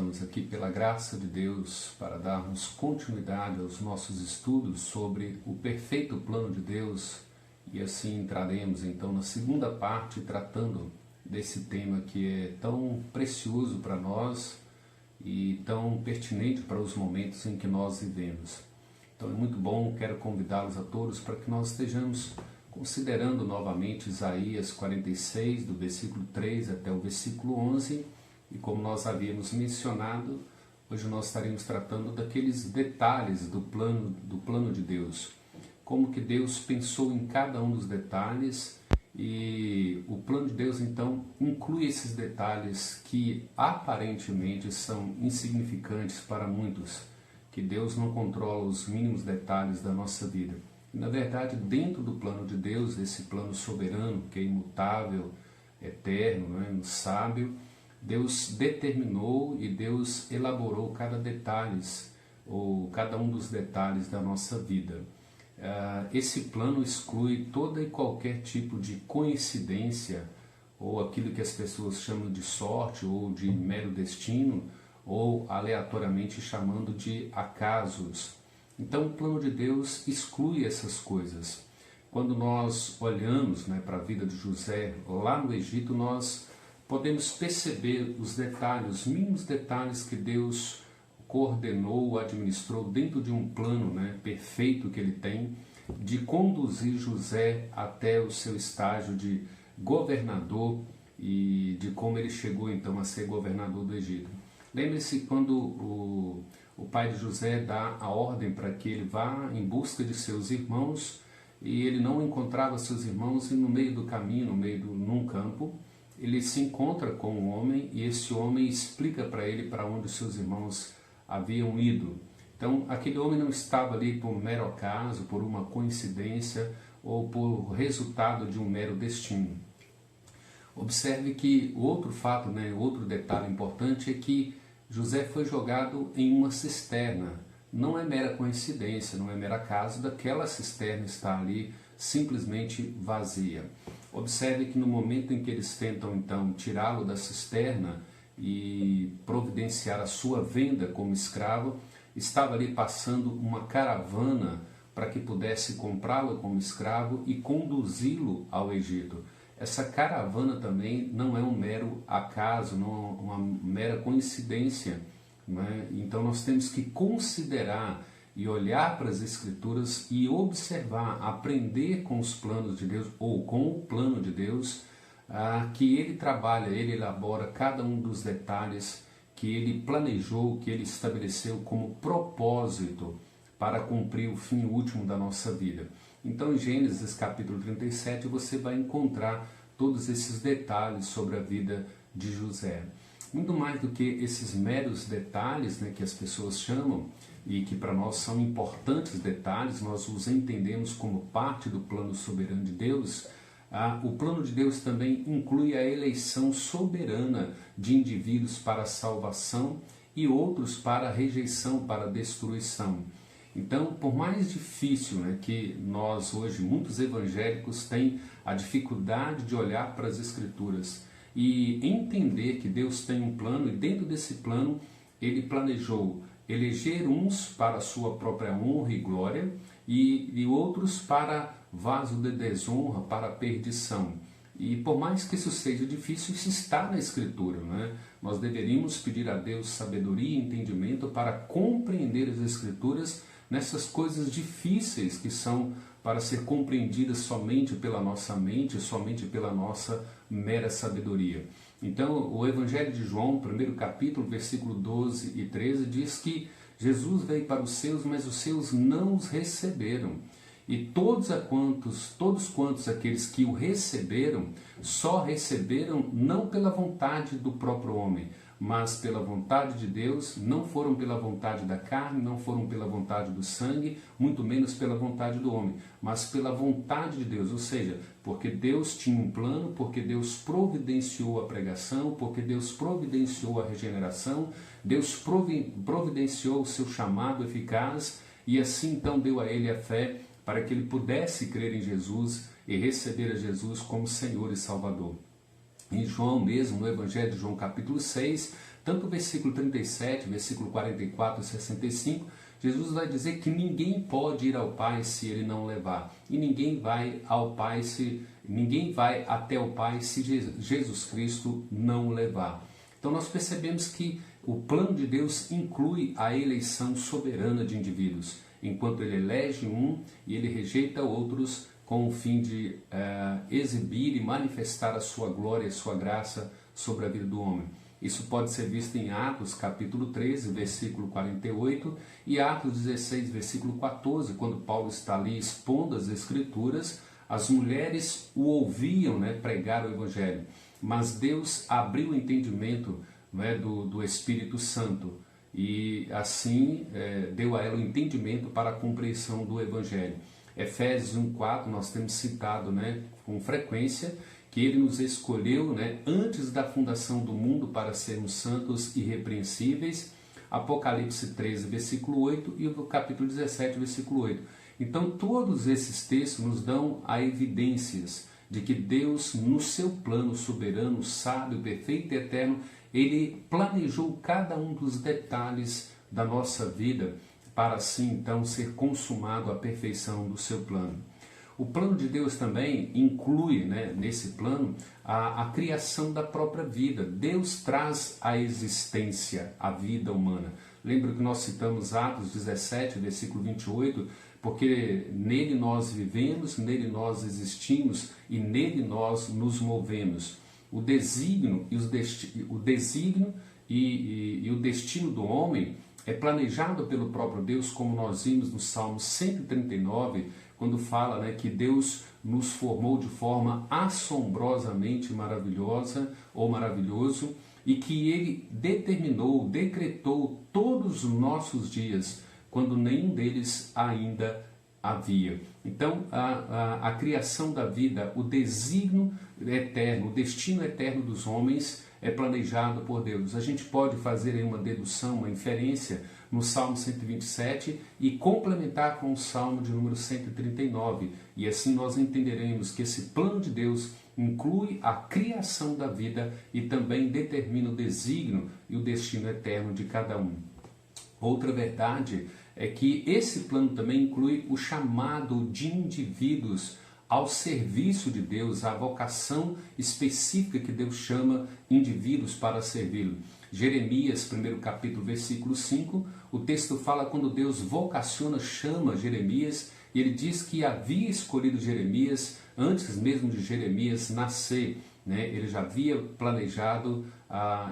estamos aqui pela graça de Deus para darmos continuidade aos nossos estudos sobre o perfeito plano de Deus e assim entraremos então na segunda parte tratando desse tema que é tão precioso para nós e tão pertinente para os momentos em que nós vivemos. Então é muito bom, quero convidá-los a todos para que nós estejamos considerando novamente Isaías 46, do versículo 3 até o versículo 11, e como nós havíamos mencionado, hoje nós estaremos tratando daqueles detalhes do plano de Deus. Como que Deus pensou em cada um dos detalhes, e o plano de Deus então inclui esses detalhes que aparentemente são insignificantes para muitos, que Deus não controla os mínimos detalhes da nossa vida. E, na verdade, dentro do plano de Deus, esse plano soberano, que é imutável, eterno, sábio, Deus determinou e Deus elaborou cada um dos detalhes da nossa vida. Esse plano exclui toda e qualquer tipo de coincidência, ou aquilo que as pessoas chamam de sorte, ou de mero destino, ou aleatoriamente chamando de acasos. Então o plano de Deus exclui essas coisas. Quando nós olhamos para a vida de José lá no Egito, nós podemos perceber os detalhes, os mínimos detalhes que Deus coordenou, administrou dentro de um plano perfeito que Ele tem, de conduzir José até o seu estágio de governador e de como ele chegou então a ser governador do Egito. Lembre-se quando o pai de José dá a ordem para que ele vá em busca de seus irmãos, e ele não encontrava seus irmãos, e no meio do caminho, num campo, ele se encontra com um homem, e esse homem explica para ele para onde os seus irmãos haviam ido. Então aquele homem não estava ali por mero acaso, por uma coincidência ou por resultado de um mero destino. Observe que o outro fato, outro detalhe importante é que José foi jogado em uma cisterna. Não é mera coincidência, não é mero acaso daquela cisterna estar ali simplesmente vazia. Observe que no momento em que eles tentam então tirá-lo da cisterna e providenciar a sua venda como escravo, estava ali passando uma caravana para que pudesse comprá-lo como escravo e conduzi-lo ao Egito. Essa caravana também não é um mero acaso, não é uma mera coincidência. Então nós temos que considerar e olhar para as Escrituras e observar, aprender com os planos de Deus, ou com o plano de Deus, que Ele trabalha, Ele elabora cada um dos detalhes que Ele planejou, que Ele estabeleceu como propósito para cumprir o fim último da nossa vida. Então em Gênesis capítulo 37 você vai encontrar todos esses detalhes sobre a vida de José. Muito mais do que esses meros detalhes que as pessoas chamam, e que para nós são importantes detalhes, nós os entendemos como parte do plano soberano de Deus. O plano de Deus também inclui a eleição soberana de indivíduos para a salvação e outros para a rejeição, para a destruição. Então, por mais difícil que nós hoje, muitos evangélicos têm a dificuldade de olhar para as Escrituras e entender que Deus tem um plano, e dentro desse plano Ele planejou eleger uns para a sua própria honra e glória e outros para vaso de desonra, para a perdição. E por mais que isso seja difícil, isso está na Escritura. Nós deveríamos pedir a Deus sabedoria e entendimento para compreender as Escrituras nessas coisas difíceis que são para ser compreendidas somente pela nossa mente, somente pela nossa mera sabedoria. Então, o Evangelho de João, primeiro capítulo, versículo 12 e 13, diz que Jesus veio para os seus, mas os seus não os receberam. E todos quantos aqueles que o receberam, só receberam não pela vontade do próprio homem, mas pela vontade de Deus, não foram pela vontade da carne, não foram pela vontade do sangue, muito menos pela vontade do homem, mas pela vontade de Deus, ou seja, porque Deus tinha um plano, porque Deus providenciou a pregação, porque Deus providenciou a regeneração, Deus providenciou o seu chamado eficaz, e assim então deu a ele a fé para que ele pudesse crer em Jesus e receber a Jesus como Senhor e Salvador. Em João mesmo, no Evangelho de João capítulo 6, Tanto o versículo 37, versículo 44 e 65, Jesus vai dizer que ninguém pode ir ao Pai se ele não levar. E ninguém vai até o Pai se Jesus Cristo não levar. Então nós percebemos que o plano de Deus inclui a eleição soberana de indivíduos, enquanto ele elege um e ele rejeita outros com o fim de exibir e manifestar a sua glória e a sua graça sobre a vida do homem. Isso pode ser visto em Atos capítulo 13, versículo 48 e Atos 16, versículo 14, quando Paulo está ali expondo as Escrituras, as mulheres o ouviam, pregar o Evangelho, mas Deus abriu o entendimento do Espírito Santo e assim deu a ela o entendimento para a compreensão do Evangelho. Efésios 1,4 nós temos citado com frequência que ele nos escolheu antes da fundação do mundo para sermos santos e irrepreensíveis. Apocalipse 13, versículo 8 e o capítulo 17, versículo 8. Então todos esses textos nos dão a evidências de que Deus, no seu plano soberano, sábio, perfeito e eterno, ele planejou cada um dos detalhes da nossa vida para assim então ser consumado a perfeição do seu plano. O plano de Deus também inclui, nesse plano, a criação da própria vida. Deus traz à existência a vida humana. Lembra que nós citamos Atos 17, versículo 28, porque nele nós vivemos, nele nós existimos e nele nós nos movemos. O desígnio e o destino do homem é planejado pelo próprio Deus, como nós vimos no Salmo 139, quando fala que Deus nos formou de forma assombrosamente maravilhosa ou maravilhoso e que Ele determinou, decretou todos os nossos dias, quando nenhum deles ainda havia. Então, a criação da vida, o desígnio eterno, o destino eterno dos homens é planejado por Deus. A gente pode fazer aí uma dedução, uma inferência no Salmo 127 e complementar com o Salmo de número 139. E assim nós entenderemos que esse plano de Deus inclui a criação da vida e também determina o desígnio e o destino eterno de cada um. Outra verdade é que esse plano também inclui o chamado de indivíduos ao serviço de Deus, a vocação específica que Deus chama indivíduos para servi-lo. Jeremias, primeiro capítulo, versículo 5, o texto fala quando Deus vocaciona, chama Jeremias, e ele diz que havia escolhido Jeremias antes mesmo de Jeremias nascer. Ele já havia planejado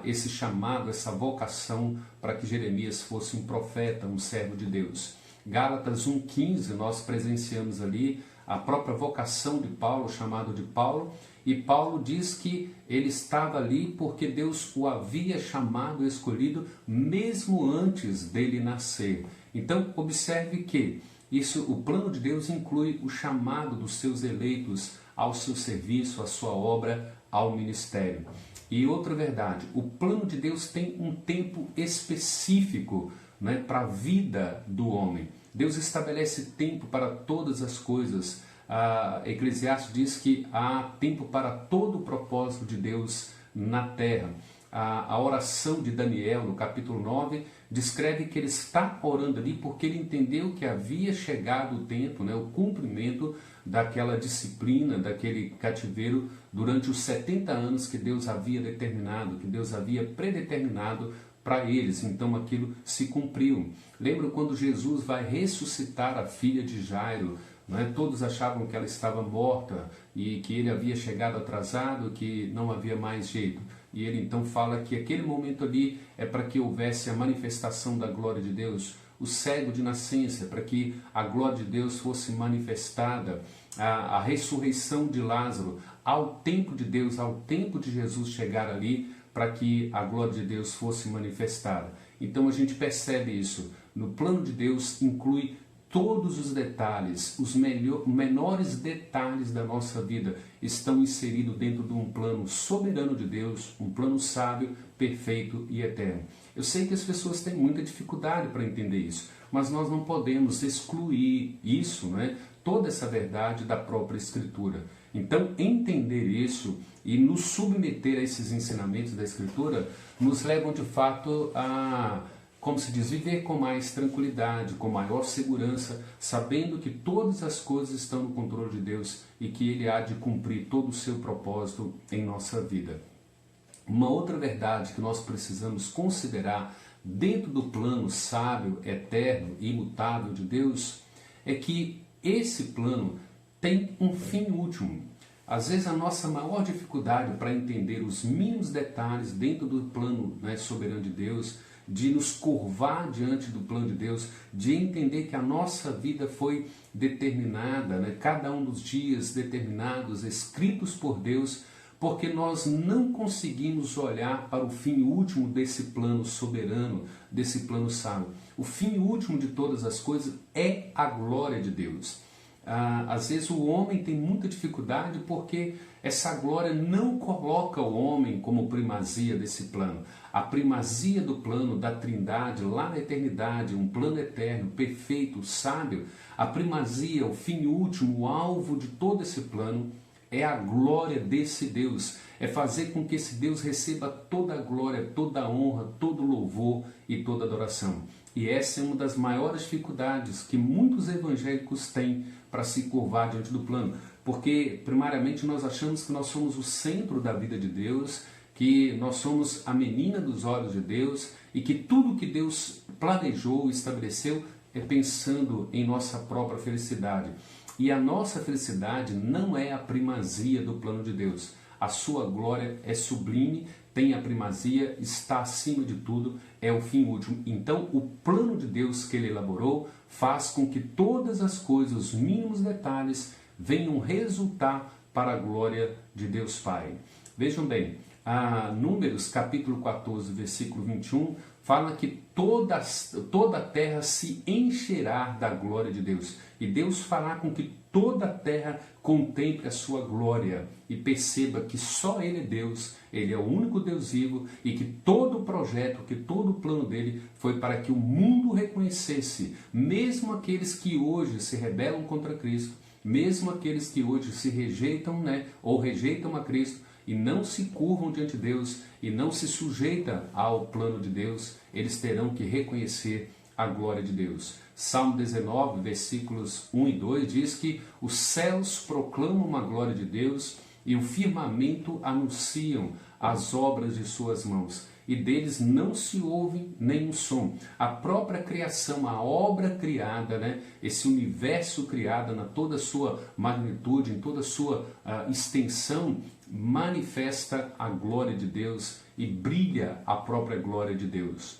esse chamado, essa vocação para que Jeremias fosse um profeta, um servo de Deus. Gálatas 1,15, nós presenciamos ali a própria vocação de Paulo, chamado de Paulo, e Paulo diz que ele estava ali porque Deus o havia chamado e escolhido mesmo antes dele nascer. Então, observe que o plano de Deus inclui o chamado dos seus eleitos ao seu serviço, à sua obra, ao ministério. E outra verdade, o plano de Deus tem um tempo específico para a vida do homem. Deus estabelece tempo para todas as coisas. Eclesiastes diz que há tempo para todo o propósito de Deus na terra. A oração de Daniel, no capítulo 9, descreve que ele está orando ali porque ele entendeu que havia chegado o tempo, o cumprimento daquela disciplina, daquele cativeiro durante os 70 anos que Deus havia determinado, que Deus havia predeterminado para eles. Então aquilo se cumpriu. Lembram quando Jesus vai ressuscitar a filha de Jairo? Todos achavam que ela estava morta e que ele havia chegado atrasado, que não havia mais jeito. E ele então fala que aquele momento ali é para que houvesse a manifestação da glória de Deus, o cego de nascença, para que a glória de Deus fosse manifestada, a ressurreição de Lázaro, ao tempo de Deus, ao tempo de Jesus chegar ali, para que a glória de Deus fosse manifestada. Então a gente percebe isso. No plano de Deus inclui todos os detalhes, os menores detalhes da nossa vida estão inseridos dentro de um plano soberano de Deus, um plano sábio, perfeito e eterno. Eu sei que as pessoas têm muita dificuldade para entender isso, mas nós não podemos excluir isso, né? Toda essa verdade da própria Escritura. Então, entender isso e nos submeter a esses ensinamentos da Escritura nos levam de fato a, como se diz, viver com mais tranquilidade, com maior segurança, sabendo que todas as coisas estão no controle de Deus e que Ele há de cumprir todo o seu propósito em nossa vida. Uma outra verdade que nós precisamos considerar dentro do plano sábio, eterno e imutável de Deus é que esse plano tem um fim último. Às vezes a nossa maior dificuldade para entender os mínimos detalhes dentro do plano, né, soberano de Deus, de nos curvar diante do plano de Deus, de entender que a nossa vida foi determinada, né, cada um dos dias determinados, escritos por Deus, porque nós não conseguimos olhar para o fim último desse plano soberano, desse plano sábio. O fim último de todas as coisas é a glória de Deus. Às vezes o homem tem muita dificuldade porque essa glória não coloca o homem como primazia desse plano. A primazia do plano da Trindade, lá na eternidade, um plano eterno, perfeito, sábio, a primazia, o fim último, o alvo de todo esse plano é a glória desse Deus, é fazer com que esse Deus receba toda a glória, toda a honra, todo o louvor e toda a adoração. E essa é uma das maiores dificuldades que muitos evangélicos têm para se curvar diante do plano, porque primariamente nós achamos que nós somos o centro da vida de Deus, que nós somos a menina dos olhos de Deus e que tudo que Deus planejou, estabeleceu, é pensando em nossa própria felicidade. E a nossa felicidade não é a primazia do plano de Deus. A sua glória é sublime, tem a primazia, está acima de tudo, é o fim último. Então, o plano de Deus que Ele elaborou faz com que todas as coisas, os mínimos detalhes, venham resultar para a glória de Deus Pai. Vejam bem, Números capítulo 14, versículo 21, fala que toda a terra se encherá da glória de Deus. E Deus fará com que toda a terra contemple a sua glória e perceba que só Ele é Deus, Ele é o único Deus vivo e que todo o projeto, que todo o plano dele foi para que o mundo reconhecesse, mesmo aqueles que hoje se rebelam contra Cristo, mesmo aqueles que hoje se rejeitam, né, ou rejeitam a Cristo, e não se curvam diante de Deus e não se sujeitam ao plano de Deus, eles terão que reconhecer a glória de Deus. Salmo 19, versículos 1 e 2 diz que os céus proclamam a glória de Deus e o firmamento anunciam as obras de suas mãos. E deles não se ouve nenhum som. A própria criação, a obra criada, né? Esse universo criado na toda a sua magnitude, em toda a sua extensão, manifesta a glória de Deus e brilha a própria glória de Deus.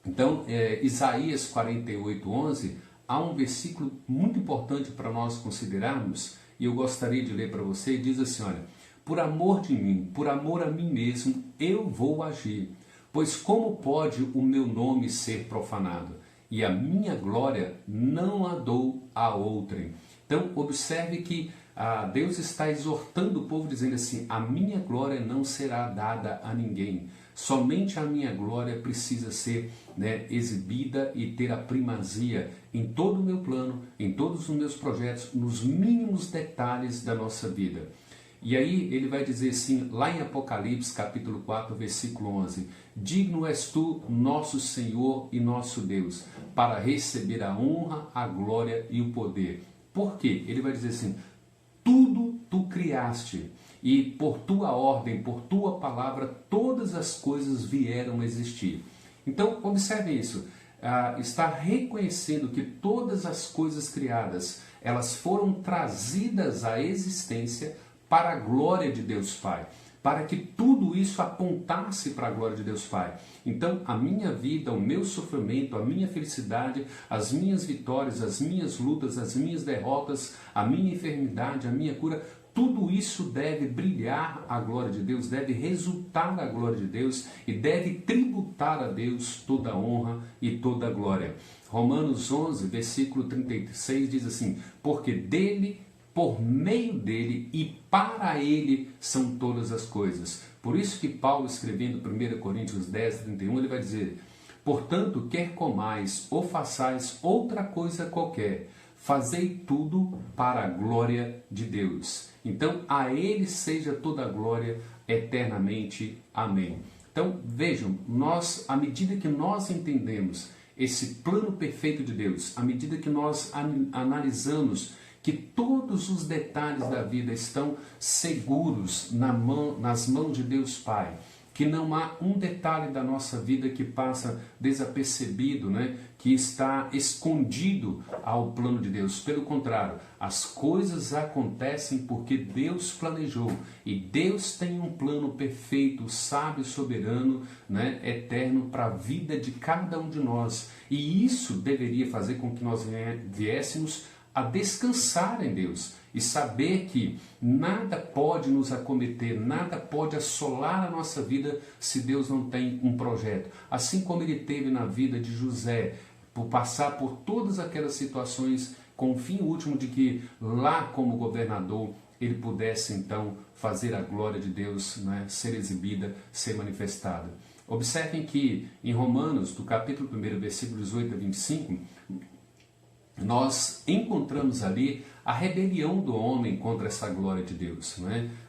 Então, Isaías 48, 11, há um versículo muito importante para nós considerarmos, e eu gostaria de ler para você, diz assim, olha: por amor de mim, por amor a mim mesmo, eu vou agir, pois como pode o meu nome ser profanado? E a minha glória não a dou a outrem. Então, observe que Deus está exortando o povo, dizendo assim: a minha glória não será dada a ninguém. Somente a minha glória precisa ser, né, exibida e ter a primazia em todo o meu plano, em todos os meus projetos, nos mínimos detalhes da nossa vida. E aí ele vai dizer assim, lá em Apocalipse capítulo 4, versículo 11: digno és tu, nosso Senhor e nosso Deus, para receber a honra, a glória e o poder. Por quê? Ele vai dizer assim: tudo tu criaste, e por tua ordem, por tua palavra, todas as coisas vieram a existir. Então, observe isso. Está reconhecendo que todas as coisas criadas, elas foram trazidas à existência para a glória de Deus Pai, para que tudo isso apontasse para a glória de Deus Pai. Então, a minha vida, o meu sofrimento, a minha felicidade, as minhas vitórias, as minhas lutas, as minhas derrotas, a minha enfermidade, a minha cura, tudo isso deve brilhar a glória de Deus, deve resultar a glória de Deus e deve tributar a Deus toda a honra e toda a glória. Romanos 11, versículo 36 diz assim: porque dele, por meio dele e para ele são todas as coisas. Por isso que Paulo, escrevendo 1 Coríntios 10, 31, ele vai dizer: Portanto, quer comais ou façais outra coisa qualquer, fazei tudo para a glória de Deus. Então, a Ele seja toda a glória eternamente. Amém. Então, vejam, à medida que nós entendemos esse plano perfeito de Deus, à medida que nós analisamos que todos os detalhes da vida estão seguros nas mãos de Deus Pai, que não há um detalhe da nossa vida que passa desapercebido, que está escondido ao plano de Deus. Pelo contrário, as coisas acontecem porque Deus planejou. E Deus tem um plano perfeito, sábio, soberano, eterno para a vida de cada um de nós. E isso deveria fazer com que nós viéssemos a descansar em Deus e saber que nada pode nos acometer, nada pode assolar a nossa vida se Deus não tem um projeto. Assim como ele teve na vida de José, por passar por todas aquelas situações com o fim último de que lá como governador ele pudesse então fazer a glória de Deus ser exibida, ser manifestada. Observem que em Romanos, do capítulo 1, versículo 18 a 25, nós encontramos ali a rebelião do homem contra essa glória de Deus.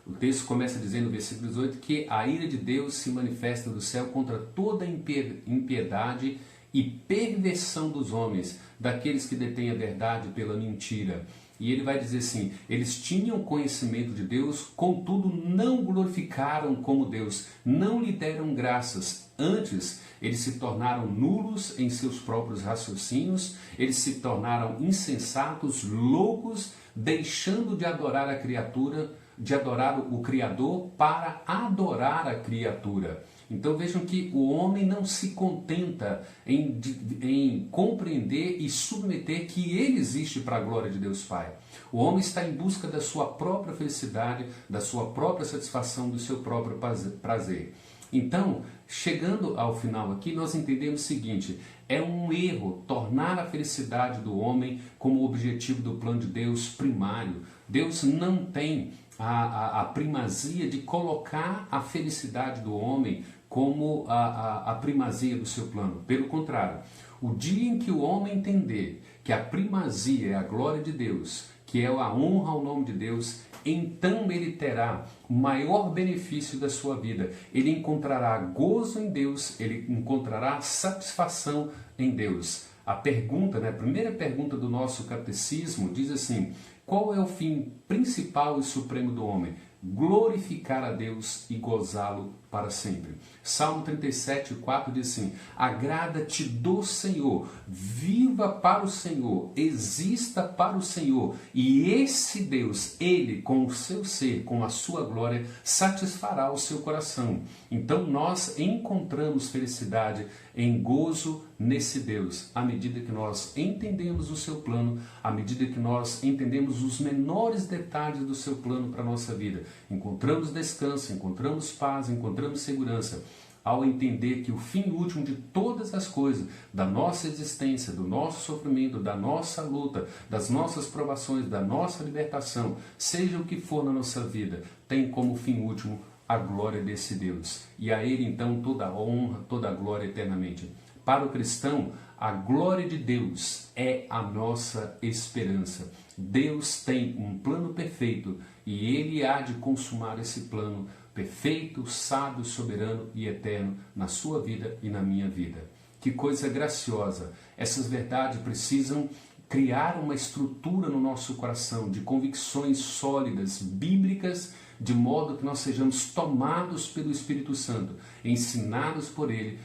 O texto começa dizendo no versículo 18 que a ira de Deus se manifesta do céu contra toda impiedade e perversão dos homens, daqueles que detêm a verdade pela mentira. E ele vai dizer assim, eles tinham conhecimento de Deus, contudo não glorificaram como Deus, não lhe deram graças. Antes, eles se tornaram nulos em seus próprios raciocínios, eles se tornaram insensatos, loucos, deixando de adorar a criatura, de adorar o Criador para adorar a criatura. Então vejam que o homem não se contenta em compreender e submeter que ele existe para a glória de Deus Pai. O homem está em busca da sua própria felicidade, da sua própria satisfação, do seu próprio prazer. Então, chegando ao final aqui, nós entendemos o seguinte: é um erro tornar a felicidade do homem como objetivo do plano de Deus primário. Deus não tem a primazia de colocar a felicidade do homem como a primazia do seu plano. Pelo contrário, o dia em que o homem entender que a primazia é a glória de Deus, que é a honra ao nome de Deus, então ele terá o maior benefício da sua vida. Ele encontrará gozo em Deus, ele encontrará satisfação em Deus. A primeira pergunta do nosso catecismo diz assim: qual é o fim principal e supremo do homem? Glorificar a Deus e gozá-lo para sempre. Salmo 37:4 diz assim: agrada-te do Senhor, viva para o Senhor, exista para o Senhor, e esse Deus, Ele com o seu ser, com a sua glória, satisfará o seu coração. Então nós encontramos felicidade em gozo nesse Deus, à medida que nós entendemos o seu plano, à medida que nós entendemos os menores detalhes do seu plano para a nossa vida. Encontramos descanso, encontramos paz, encontramos segurança, ao entender que o fim último de todas as coisas, da nossa existência, do nosso sofrimento, da nossa luta, das nossas provações, da nossa libertação, seja o que for na nossa vida, tem como fim último a glória desse Deus. E a Ele então toda a honra, toda a glória eternamente. Para o cristão, a glória de Deus é a nossa esperança. Deus tem um plano perfeito e Ele há de consumar esse plano perfeito, sábio, soberano e eterno na sua vida e na minha vida. Que coisa graciosa! Essas verdades precisam criar uma estrutura no nosso coração de convicções sólidas, bíblicas, de modo que nós sejamos tomados pelo Espírito Santo, ensinados por Ele,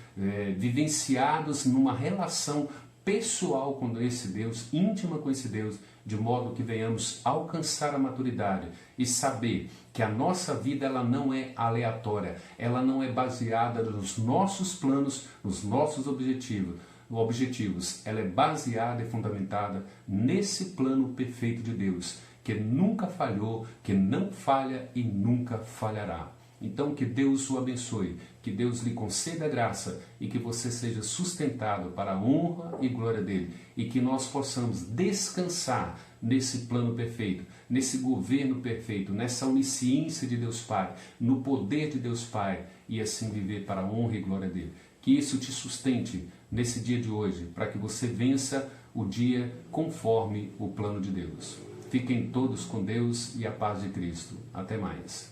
vivenciados numa relação pessoal com esse Deus, íntima com esse Deus, de modo que venhamos alcançar a maturidade e saber que a nossa vida ela não é aleatória, ela não é baseada nos nossos planos, nos nossos objetivos, ela é baseada e fundamentada nesse plano perfeito de Deus, que nunca falhou, que não falha e nunca falhará. Então que Deus o abençoe, que Deus lhe conceda graça e que você seja sustentado para a honra e glória dele e que nós possamos descansar nesse plano perfeito, nesse governo perfeito, nessa onisciência de Deus Pai, no poder de Deus Pai e assim viver para a honra e glória dele. Que isso te sustente nesse dia de hoje, para que você vença o dia conforme o plano de Deus. Fiquem todos com Deus e a paz de Cristo. Até mais.